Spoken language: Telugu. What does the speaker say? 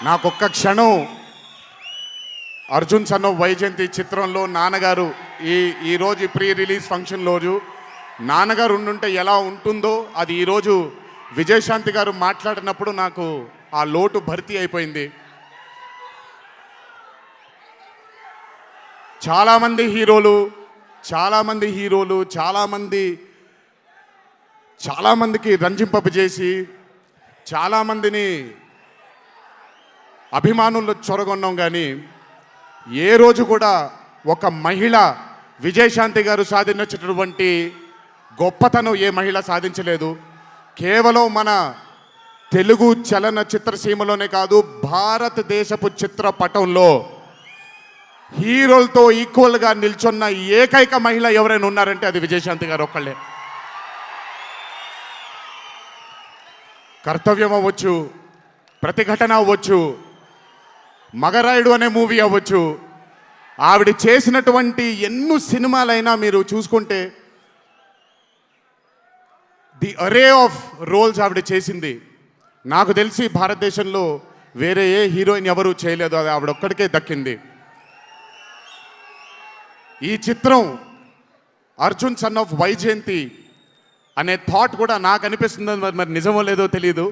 నాకొక్క క్షణం అర్జున్ సన్ ఆఫ్ వైజయంతి చిత్రంలో నాన్నగారు ఈరోజు ప్రీ రిలీజ్ ఫంక్షన్ రోజు నాన్నగారు ఉండుంటే ఎలా ఉంటుందో అది ఈరోజు విజయశాంతి గారు మాట్లాడినప్పుడు నాకు ఆ లోటు భర్తీ అయిపోయింది. చాలామంది హీరోలు చాలామందికి రంజింపజేసి చాలామందిని అభిమానుల్లో చొరగొన్నాం. కానీ ఏ రోజు కూడా ఒక మహిళ విజయశాంతి గారు సాధించినటువంటి గొప్పతనం ఏ మహిళ సాధించలేదు. కేవలం మన తెలుగు చలనచిత్ర సీమలోనే కాదు, భారతదేశపు చిత్రపటంలో హీరోలతో ఈక్వల్గా నిల్చున్న ఏకైక మహిళ ఎవరైనా ఉన్నారంటే అది విజయశాంతి గారు ఒక్కళ్ళే. కర్తవ్యం అవ్వచ్చు, ప్రతిఘటన అవ్వచ్చు, మగరాయుడు అనే మూవీ అవ్వచ్చు, ఆవిడ చేసినటువంటి ఎన్నో సినిమాలైనా మీరు చూసుకుంటే ది అరే ఆఫ్ రోల్స్ ఆవిడ చేసింది. నాకు తెలిసి భారతదేశంలో వేరే ఏ హీరోయిన్ ఎవరూ చేయలేదు, అది ఆవిడ ఒక్కడికే దక్కింది. ఈ చిత్రం అర్జున్ సన్ ఆఫ్ వైజయంతి అనే థాట్ కూడా నాకు అనిపిస్తుంది, మరి నిజమో లేదో తెలియదు.